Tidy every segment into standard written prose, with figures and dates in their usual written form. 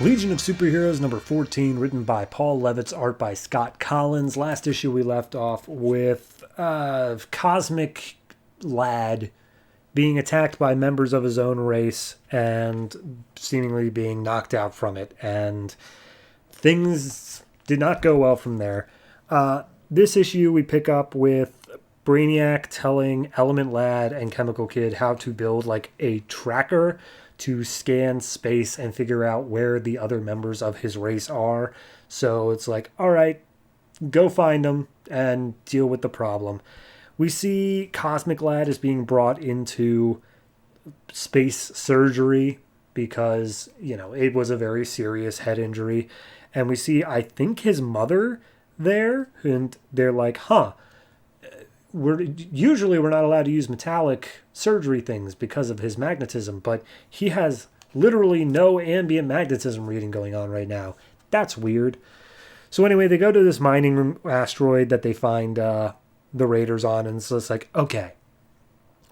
Legion of Superheroes number 14, written by Paul Levitz, art by Scott Collins. Last issue we left off with Cosmic Lad being attacked by members of his own race and seemingly being knocked out from it. And things did not go well from there. This issue we pick up with Brainiac telling Element Lad and Chemical Kid how to build like a tracker to scan space and figure out where the other members of his race are. So it's like, all right, go find them and deal with the problem. We see Cosmic Lad is being brought into space surgery because, you know, it was a very serious head injury. And we see, I think, his mother there, and they're like, we're not allowed to use metallic surgery things because of his magnetism, but he has literally no ambient magnetism reading going on right now. That's weird. So anyway, they go to this mining asteroid that they find the raiders on, and so it's like, okay,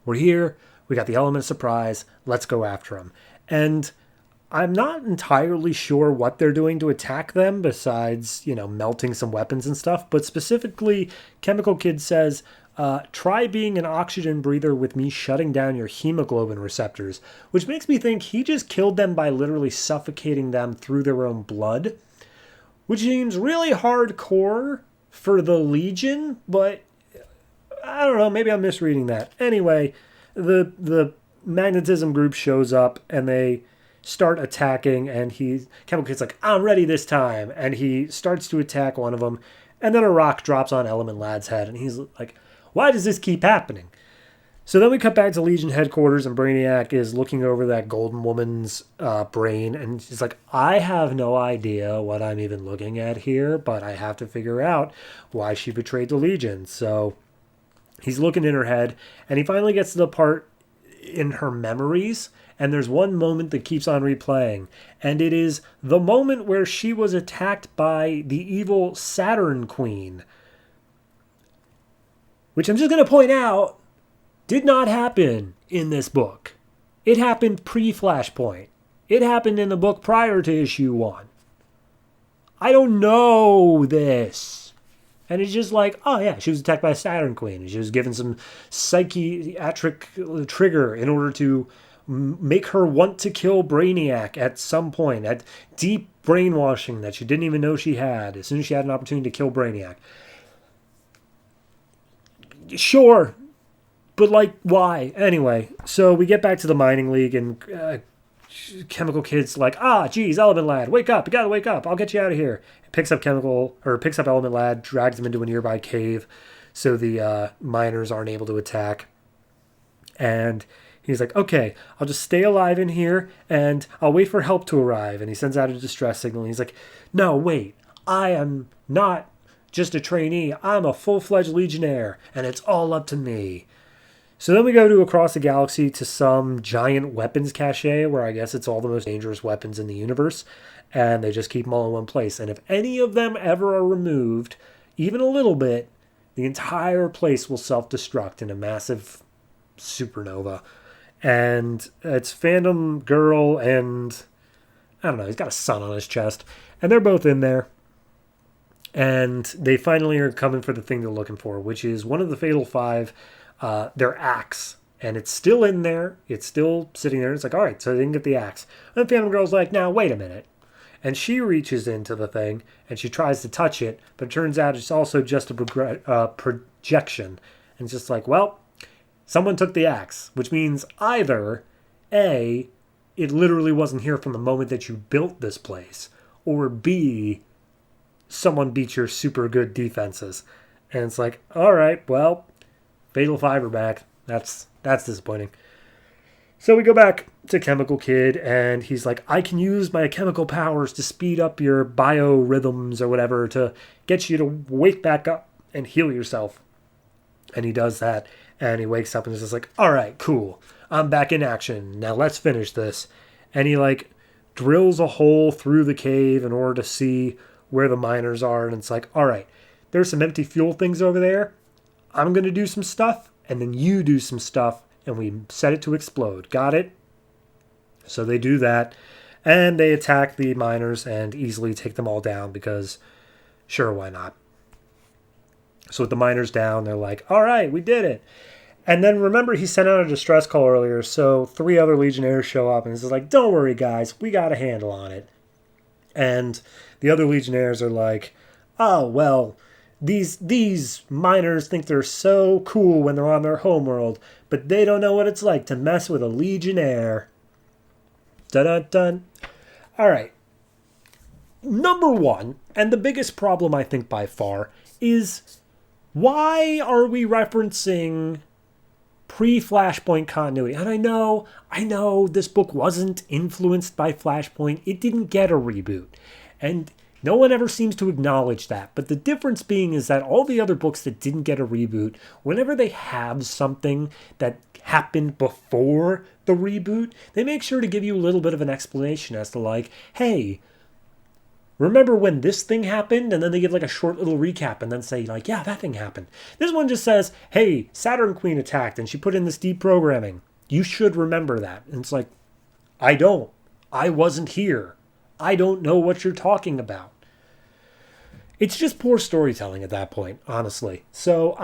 we're here, we got the element of surprise, let's go after them. And I'm not entirely sure what they're doing to attack them besides, you know, melting some weapons and stuff, but specifically Chemical Kid says, try being an oxygen breather with me shutting down your hemoglobin receptors, which makes me think he just killed them by literally suffocating them through their own blood, which seems really hardcore for the Legion, but I don't know, maybe I'm misreading that. Anyway, the magnetism group shows up and they start attacking, and Chemical Kid's like, I'm ready this time, and he starts to attack one of them, and then a rock drops on Element Lad's head, and he's like, why does this keep happening? So then we cut back to Legion headquarters, and Brainiac is looking over that golden woman's brain, and she's like, I have no idea what I'm even looking at here, but I have to figure out why she betrayed the Legion. So he's looking in her head, and he finally gets to the part in her memories, and there's one moment that keeps on replaying, and it is the moment where she was attacked by the evil Saturn Queen, which I'm just going to point out did not happen in this book. It happened pre-Flashpoint. It happened in the book prior to issue 1. I don't know this. And it's just like, oh yeah, she was attacked by a Saturn Queen. She was given some psychiatric trigger in order to make her want to kill Brainiac at some point. At deep brainwashing that she didn't even know she had as soon as she had an opportunity to kill Brainiac. Sure, but like, why? Anyway, so we get back to the mining league, and Chemical Kid's like, geez, Element Lad, wake up, you gotta wake up, I'll get you out of here. Picks up Element Lad, drags him into a nearby cave so the miners aren't able to attack. And he's like, okay, I'll just stay alive in here, and I'll wait for help to arrive. And he sends out a distress signal, and he's like, no, wait, I am not just a trainee, I'm a full-fledged Legionnaire, and it's all up to me. So then we go to across the galaxy to some giant weapons cache, where I guess it's all the most dangerous weapons in the universe, and they just keep them all in one place. And if any of them ever are removed, even a little bit, the entire place will self-destruct in a massive supernova. And it's Phantom Girl and, I don't know, he's got a sun on his chest, and they're both in there. And they finally are coming for the thing they're looking for, which is one of the Fatal Five, their axe. And it's still in there. It's still sitting there. It's like, all right, so they didn't get the axe. And Phantom Girl's like, now, wait a minute. And she reaches into the thing, and she tries to touch it, but it turns out it's also just a projection. And it's just like, well, someone took the axe, which means either, A, it literally wasn't here from the moment that you built this place, or B, someone beat your super good defenses. And it's like, all right, well, Fatal Five are back. That's disappointing. So we go back to Chemical Kid, and he's like, I can use my chemical powers to speed up your biorhythms or whatever to get you to wake back up and heal yourself. And he does that, and he wakes up and is just like, all right, cool. I'm back in action. Now let's finish this. And he like drills a hole through the cave in order to see where the miners are, and it's like, all right, there's some empty fuel things over there. I'm going to do some stuff, and then you do some stuff, and we set it to explode. Got it? So they do that, And they attack the miners and easily take them all down because, sure, why not? So with the miners down, they're like, all right, we did it. And then remember, he sent out a distress call earlier, so 3 other Legionnaires show up and he's like, don't worry, guys, we got a handle on it. And the other Legionnaires are like, oh, well, these miners think they're so cool when they're on their homeworld, but they don't know what it's like to mess with a Legionnaire. Dun-dun-dun. All right. Number 1, and the biggest problem I think by far, is why are we referencing pre-Flashpoint continuity? And I know this book wasn't influenced by Flashpoint. It didn't get a reboot. And no one ever seems to acknowledge that. But the difference being is that all the other books that didn't get a reboot, whenever they have something that happened before the reboot, they make sure to give you a little bit of an explanation as to like, hey, remember when this thing happened? And then they give like a short little recap and then say like, yeah, that thing happened. This one just says, hey, Saturn Queen attacked and she put in this deprogramming. You should remember that. And it's like, I don't. I wasn't here. I don't know what you're talking about. It's just poor storytelling at that point, honestly. So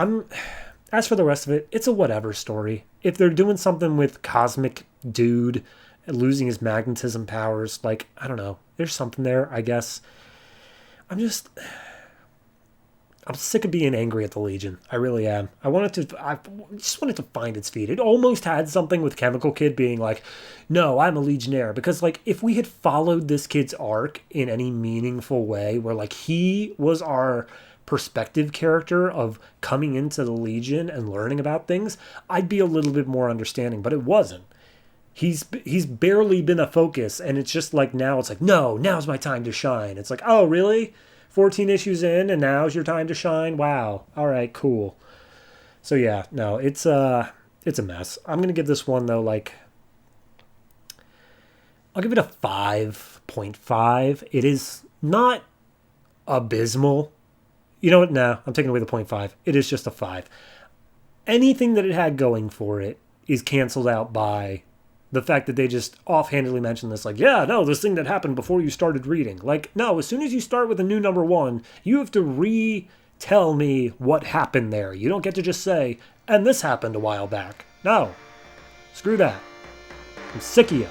as for the rest of it, it's a whatever story. If they're doing something with Cosmic Dude losing his magnetism powers, like, I don't know, there's something there, I guess. I'm sick of being angry at the Legion. I really am. I just wanted to find its feet. It almost had something with Chemical Kid being like, no, I'm a Legionnaire. Because, like, if we had followed this kid's arc in any meaningful way, where, like, he was our perspective character of coming into the Legion and learning about things, I'd be a little bit more understanding. But it wasn't. He's barely been a focus, and it's just like now it's like, no, now's my time to shine. It's like, oh, really? 14 issues in, and now's your time to shine? Wow. All right, cool. So yeah, no, it's a mess. I'm going to give this one, though, like, I'll give it a 5.5. It is not abysmal. You know what? No, I'm taking away the 0.5. It is just a 5. Anything that it had going for it is canceled out by the fact that they just offhandedly mentioned this, like, yeah, no, this thing that happened before you started reading. Like, no, as soon as you start with a new number 1, you have to retell me what happened there. You don't get to just say, and this happened a while back. No. Screw that. I'm sick of you.